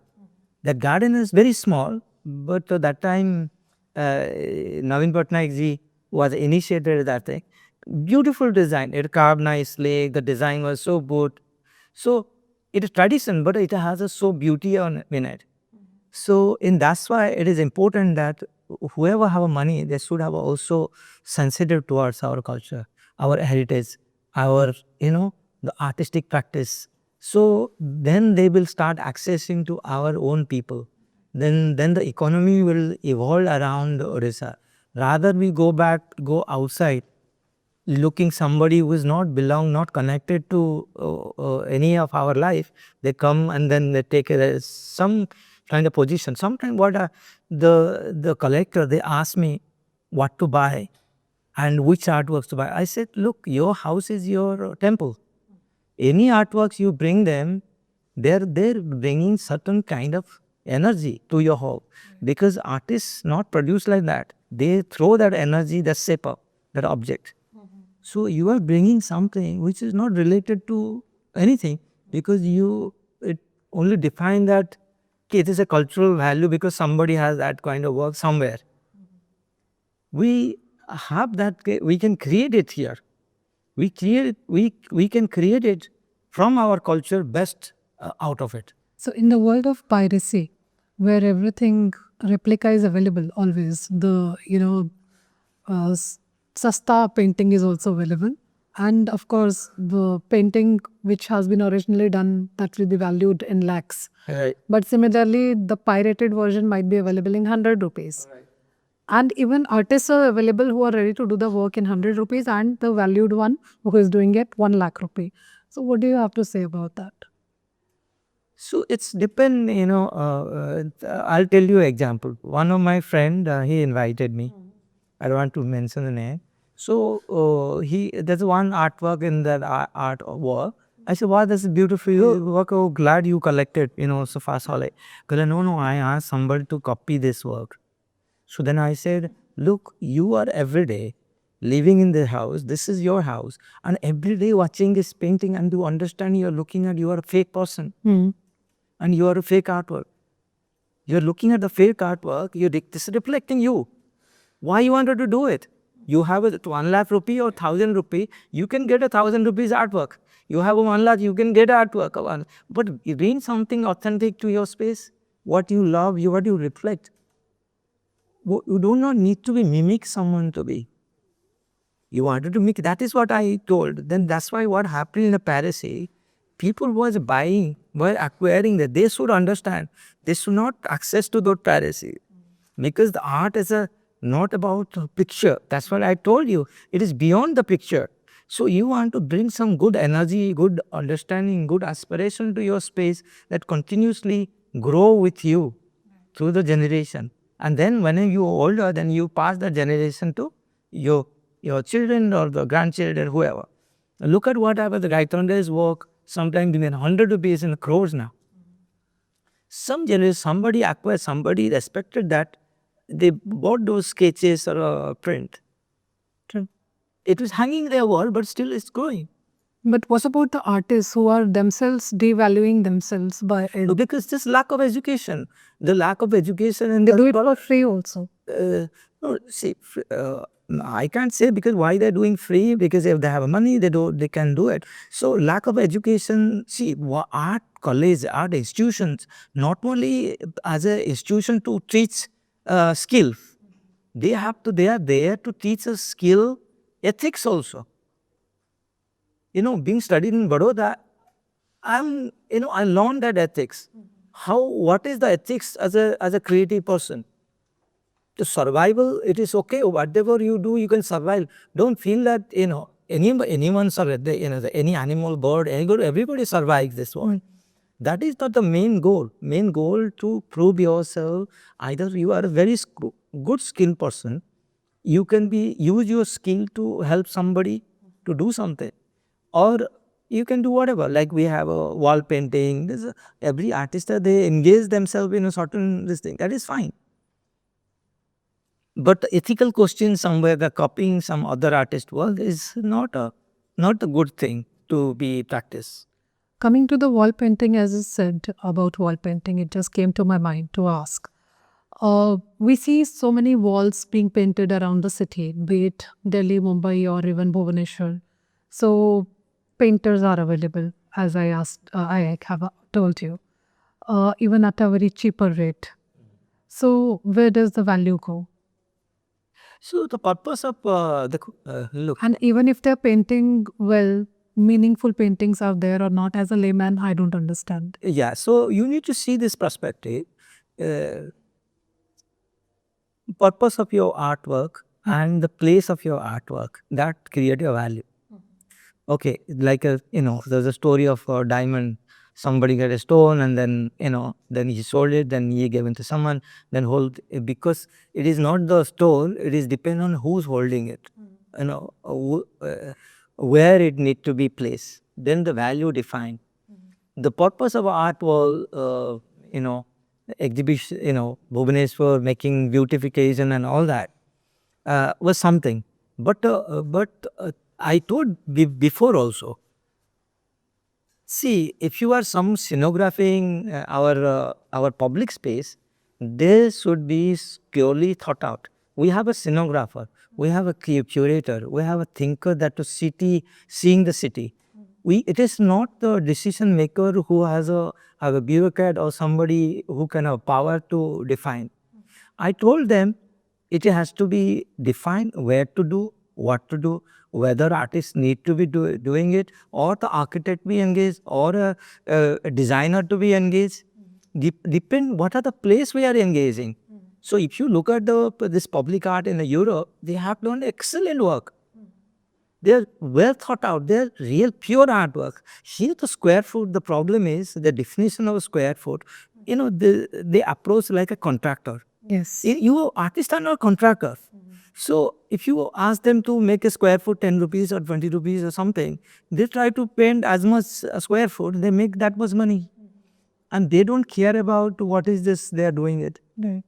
That garden is very small, but that time Naveen Patnaik ji was initiated that thing. Beautiful design. It carved nicely. The design was so good. So it is tradition, but it has a so beauty in it. So in that's why it is important that whoever have money, they should have also sensitive towards our culture, our heritage, our the artistic practice. So then they will start accessing to our own people. Then the economy will evolve around Odisha. Rather we go outside, looking somebody who is not belong, not connected to any of our life. They come and then they take some kind of position. Sometimes what the collector, they ask me what to buy and which artworks to buy. I said, look, your house is your temple. Any artworks you bring them, they're bringing certain kind of energy to your home, because artists not produce like that. They throw that energy, that shape up that object. So you are bringing something which is not related to anything, because only define that okay, it is a cultural value because somebody has that kind of work somewhere. We have that, we can create it here. We can create it from our culture best out of it. So, in the world of piracy, where everything replica is available always, the sasta painting is also available, and of course, the painting which has been originally done that will be valued in lakhs. Right. But similarly, the pirated version might be available in 100 rupees. And even artists are available who are ready to do the work in 100 rupees, and the valued one who is doing it 1 lakh rupee. So, what do you have to say about that? So it's depend, I'll tell you example. One of my friend, he invited me. I don't want to mention the name. So there's one artwork in that art wall. I said, wow, that's a beautiful work. Oh, glad you collected, so fast. Like, no, I asked somebody to copy this work. So then I said, look, you are every day living in the house. This is your house. And every day watching this painting and to understand you're looking at, you are a fake person and you are a fake artwork. You're looking at the fake artwork, this is reflecting you. Why you wanted to do it? You have a 1 lakh rupee or 1,000 rupee, you can get 1,000 rupees artwork. You have a 1 lakh, you can get artwork. But bring something authentic to your space, what you love, what you reflect. You do not need to be mimic someone to be. You wanted to make, that is what I told. Then that's why what happened in the Paris, people was buying, were acquiring that. They should understand. They should not access to those Paris. Because the art is not about a picture. That's what I told you. It is beyond the picture. So you want to bring some good energy, good understanding, good aspiration to your space that continuously grow with you through the generation. And then when you older, then you pass the generation to your children or the grandchildren, whoever. Look at what happened. The Gaitonde's work, sometimes even 100 rupees in crores now. Some generation, somebody acquired, somebody respected that. They bought those sketches or a print. It was hanging their wall, but still it's growing. But what about the artists who are themselves devaluing themselves by it? Because this lack of education, the lack of education, and They do it for free also. no, see, I can't say because why they're doing free, because if they have money, they can do it. So lack of education, see, art college, art institutions, not only as an institution to teach skill, they are there to teach us skill, ethics also. Being studied in Baroda, I learned that ethics. What is the ethics as a creative person? The survival, it is okay. Whatever you do, you can survive. Don't feel that, anyone survive, any animal, bird, everybody survives this one. That is not the main goal. Main goal to prove yourself. Either you are a very good skilled person, you can use your skill to help somebody to do something, or you can do whatever. Like we have a wall painting. Every artist, they engage themselves in a certain this thing. That is fine. But the ethical question somewhere, the copying some other artist work is not a good thing to be practiced. Coming to the wall painting, as I said about wall painting, it just came to my mind to ask. We see so many walls being painted around the city, be it Delhi, Mumbai, or even Bhubaneshwar. So painters are available, as I have told you, even at a very cheaper rate. So where does the value go? So the purpose of look, And even if they're painting well, meaningful paintings are there or not, as a layman, I don't understand. yeah. So you need to see this perspective. Uh, Purpose of your artwork and the place of your artwork that create a value. Okay, like there's a story of a diamond. Somebody got a stone, and then then he sold it. Then he gave it to someone. Then because it is not the stone. It is depend on who's holding it. Where it need to be placed. Then the value defined. The purpose of art was, exhibition. Bhubaneshwar making beautification and all that was something. But I told before also, See, if you are some scenographing our public space, this should be purely thought out. We have a scenographer, we have a curator, we have a thinker that to city seeing the city. We it is not the decision maker who has a bureaucrat or somebody who can have power to define. I told them it has to be defined where to do, what to do, whether artists need to be doing it, or the architect be engaged, or a designer to be engaged. Depend what are the place we are engaging. So if you look at this public art in Europe, they have done excellent work. They're well thought out. They're real pure artwork. Here, the square foot, the problem is the definition of a square foot. They approach like a contractor. Yes. You artists are not contractors. So if you ask them to make a square foot 10 rupees or 20 rupees or something, they try to paint as much a square foot, they make that much money. And they don't care about what is this they are doing it. Right.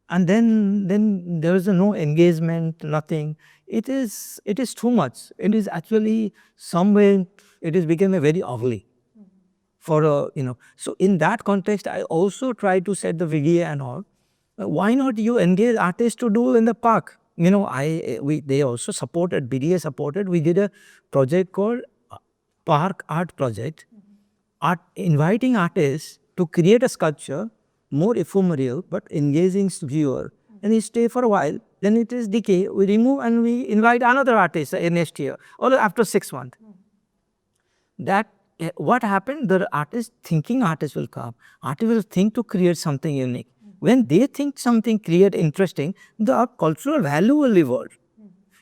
And then there is no engagement, nothing. It is too much. It is actually somewhere it is become a very ugly for so in that context I also try to set the video and all. Why not you engage artists to do in the park? They also supported, BDA supported. We did a project called Park Art Project, inviting artists to create a sculpture more ephemeral but engaging viewer, and he stay for a while, then it is decay, we remove and we invite another artist next year or after 6 months. That what happened, the thinking artist will come, artist will think to create something unique. When they think something create interesting, the cultural value will evolve.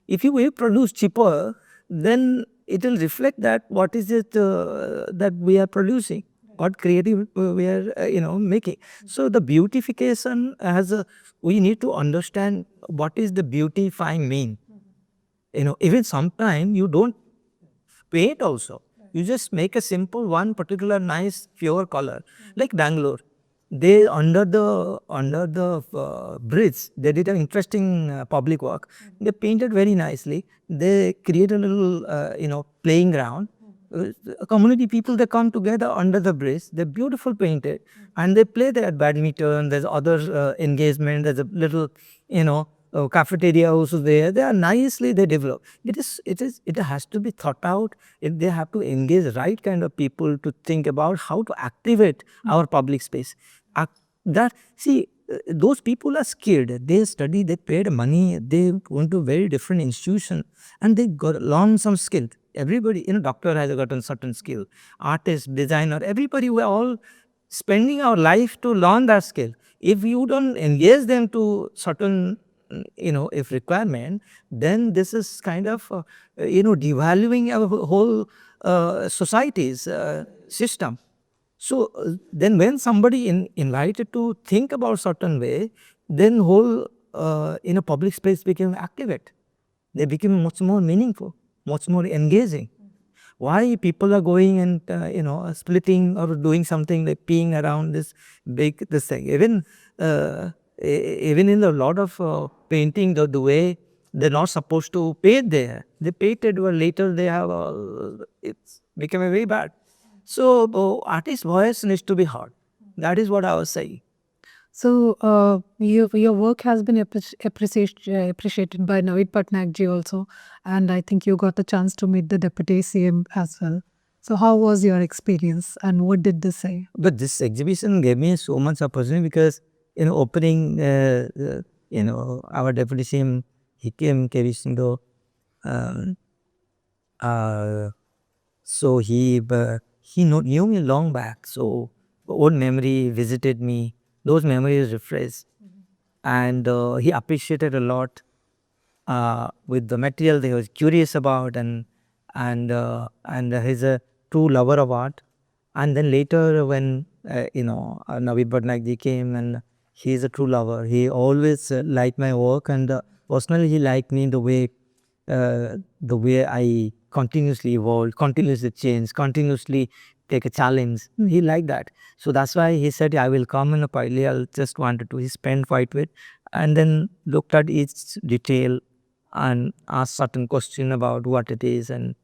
If you will produce cheaper, then it will reflect that what is it that we are producing, what creative we are making. So the beautification has a, we need to understand what is the beautifying mean. Even sometime you don't paint also. You just make a simple one particular nice pure color. Like Bangalore, they under the bridge, they did an interesting public work. They painted very nicely. They create a little playing ground. Community people, they come together under the bridge. They're beautiful painted, and they play there badminton. There's other engagement. There's a little cafeteria also there. They are nicely they develop. It has to be thought out. They have to engage right kind of people to think about how to activate our public space. That see, those people are skilled. They study. They paid money. They went to very different institution, and they got learn some skill. Everybody, doctor has gotten certain skill. Artist, designer, everybody, we are all spending our life to learn that skill. If you don't engage them to certain if requirement, then this is kind of devaluing our whole society's system. So then when somebody invited to think about certain way, then whole public space became activate. They became much more meaningful, much more engaging. Why people are going and splitting or doing something like peeing around this thing. Even in a lot of painting, the way they're not supposed to paint there, they painted, well, later they have it's become very bad. So artist voice needs to be heard. That is what I was saying. So, your work has been appreciated by Navid Patnaik ji also, and I think you got the chance to meet the Deputy CM as well. So, how was your experience, and what did they say? But this exhibition gave me so much opportunity because opening our deputy CM, he came K.V. Sindhu. um, uh, so he knew me long back. So old memory visited me. Those memories refreshed, and he appreciated a lot with the material they was curious about, and he's a true lover of art. And then later when Navid Patnaik ji came, and he is a true lover. He always liked my work, and personally he liked me the way I continuously evolve, continuously change, continuously take a challenge. He liked that. So that's why he said, I will come in a pilot. I'll just wanted to. He spent quite bit, and then looked at each detail and asked certain question about what it is and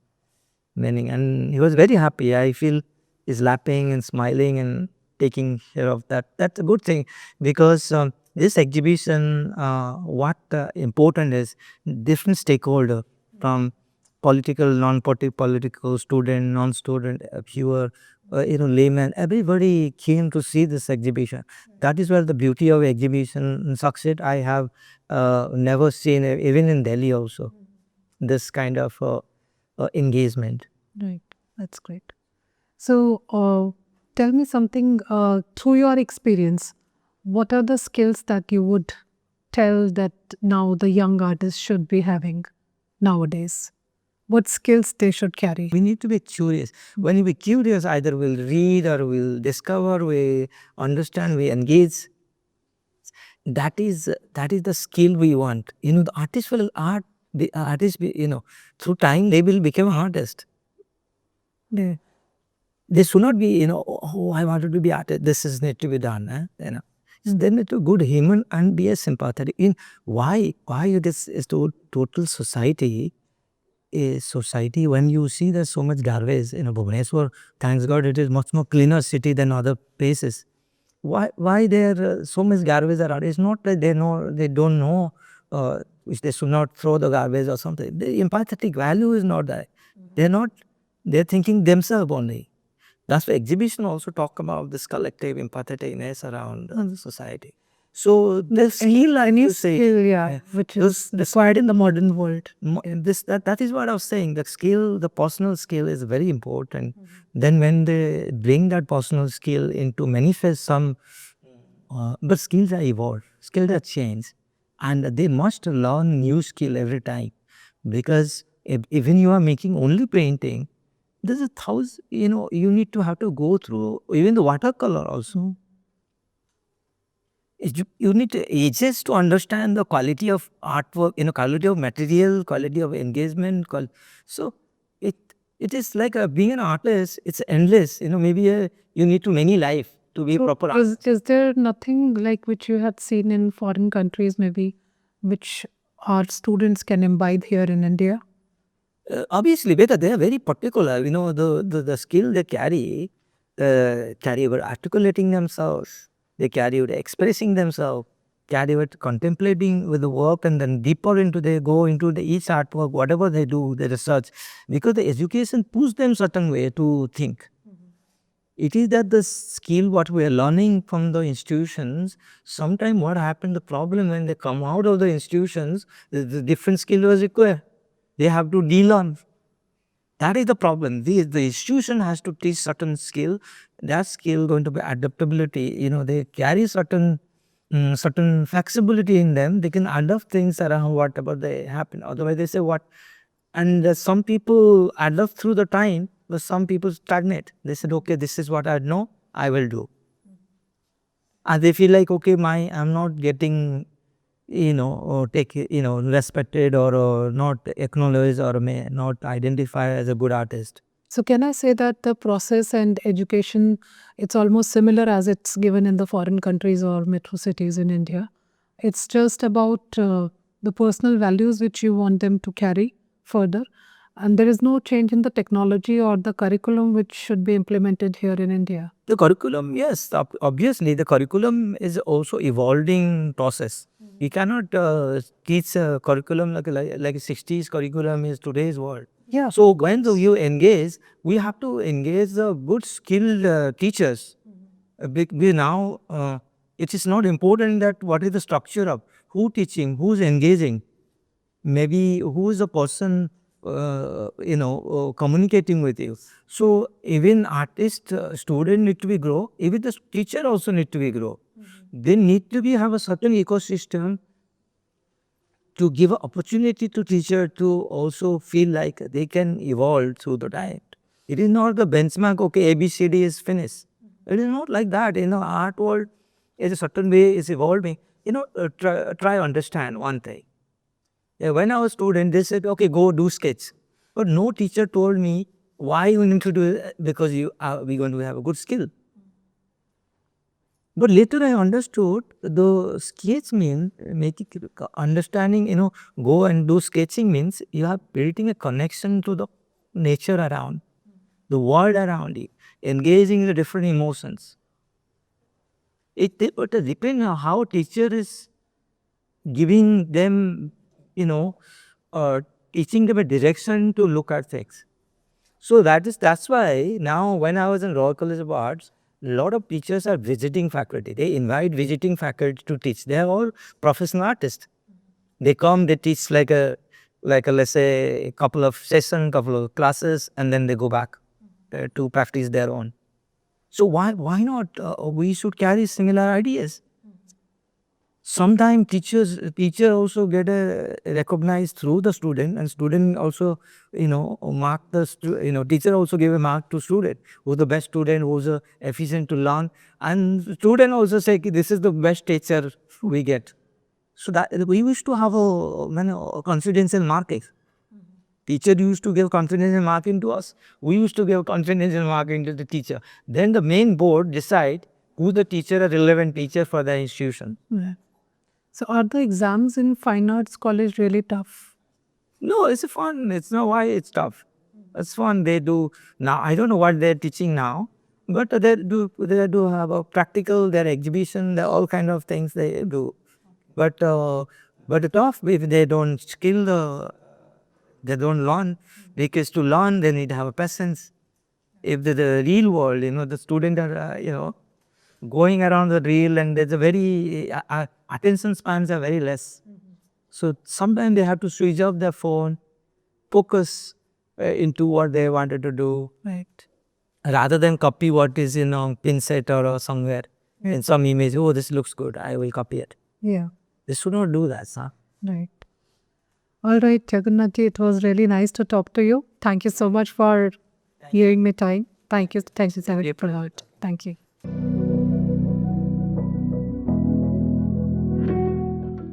meaning. And he was very happy. I feel is laughing and smiling and taking care of that. That's a good thing because this exhibition, what important is different stakeholder from political, non-political, student, non-student, viewer, layman, everybody came to see this exhibition. That is where the beauty of exhibition succeed. I have never seen, even in Delhi also, this kind of engagement. Right. That's great. So, tell me something through your experience. What are the skills that you would tell that now the young artists should be having nowadays? What skills they should carry? We need to be curious. When we curious, either we'll read or we'll discover, we understand, we engage. That is the skill we want. The artist will art. The artist, through time they will become an artist. They should not be, oh, I wanted to be artist. This is need to be done. Then it's a good human and be a sympathetic. Why it is total society. A society, when you see there's so much garbage in Bhubaneshwar, thanks God it is much more cleaner city than other places. Why there so much garbage around? It's not that they don't know which they should not throw the garbage or something. The empathetic value is not there. They're not, they're thinking themselves only. That's why exhibition also talk about this collective empatheticness around the society. So the skill, I need to say, which is required in the modern world. that is what I was saying. The skill, the personal skill is very important. Then when they bring that personal skill into manifest some, but skills are evolved, skills are changed, and they must learn new skill every time, because if, even you are making only painting, there's a thousand, you need to have to go through even the watercolor also. You need to ages to understand the quality of artwork, quality of material, quality of engagement. So it it is like being an artist. It's endless. Maybe you need to many life to be a proper artist. Is there nothing like which you had seen in foreign countries, maybe, which our students can imbibe here in India? Obviously, better they are very particular. The skill they carry over articulating themselves. They carry over expressing themselves. Carry over contemplating with the work, and then deeper into they go into the each artwork, whatever they do, the research, because the education push them certain way to think. It is that the skill what we are learning from the institutions, sometimes what happened, the problem when they come out of the institutions, the different skill was required. They have to de-learn. That is the problem. The institution has to teach certain skill. That skill going to be adaptability. They carry certain flexibility in them. They can adapt things around whatever they happen. Otherwise, they say what. And some people adapt through the time, but some people stagnate. They said, okay, this is what I know, I will do. And they feel like, okay, I'm not getting, or respected, or not acknowledged, or may not identify as a good artist. So can I say that the process and education, it's almost similar as it's given in the foreign countries or metro cities in India? It's just about the personal values which you want them to carry further. And there is no change in the technology or the curriculum which should be implemented here in India. The curriculum, yes, obviously the curriculum is also evolving process. You cannot teach a curriculum like a 60s curriculum is today's world. Yeah. So when you engage, we have to engage the good skilled teachers. We now, it is not important that what is the structure of who teaching, who's engaging, maybe who is the person communicating with you. So even artist student need to be grow, even the teacher also need to be grow. They need to be have a certain ecosystem to give an opportunity to teacher to also feel like they can evolve through the time. It is not the benchmark, okay, ABCD is finished. It is not like that. Art world is a certain way is evolving. Try understand one thing. Yeah, when I was student, they said, okay, go do sketch. But no teacher told me why you need to do it, because we're going to have a good skill. But later I understood the sketch means making understanding, go and do sketching means you are building a connection to the nature around, the world around you. engaging the different emotions. But it depends on how teacher is giving them, you know, teaching them a direction to look at things. So that's why now when I was in Royal College of Arts, a lot of teachers are visiting faculty. They invite visiting faculty to teach. They are all professional artists. They come, they teach like a let's say a couple of sessions, couple of classes, and then they go back to practice their own. So why not? We should carry similar ideas. Sometimes teacher also get recognized through the student, and student also mark teacher also give a mark to student who's the best student, who's efficient to learn, and student also say "Ki this is the best teacher we get." So that we used to have a confidential marking. Teacher used to give confidential marking to us. We used to give confidential marking to the teacher. Then the main board decide who the teacher, a relevant teacher for the institution. Yeah. So are the exams in Fine Arts College really tough? No, it's fun. It's not why it's tough. It's fun. They do now. I don't know what they're teaching now, but they do have a practical. Their exhibition. There all kind of things they do. But tough if they don't skill they don't learn, because to learn they need to have a patience. If the real world, the student are going around the real, and there's a very attention spans are very less. So sometimes they have to switch off their phone, focus into what they wanted to do, Right. rather than copy what is pin set or somewhere in some image. Oh, this looks good, I will copy it. Yeah. They should not do that, sir. Right. All right, Jagannath, it was really nice to talk to you. Thank you so much for giving me time. Thank you. Thank you so much for that. Thank you.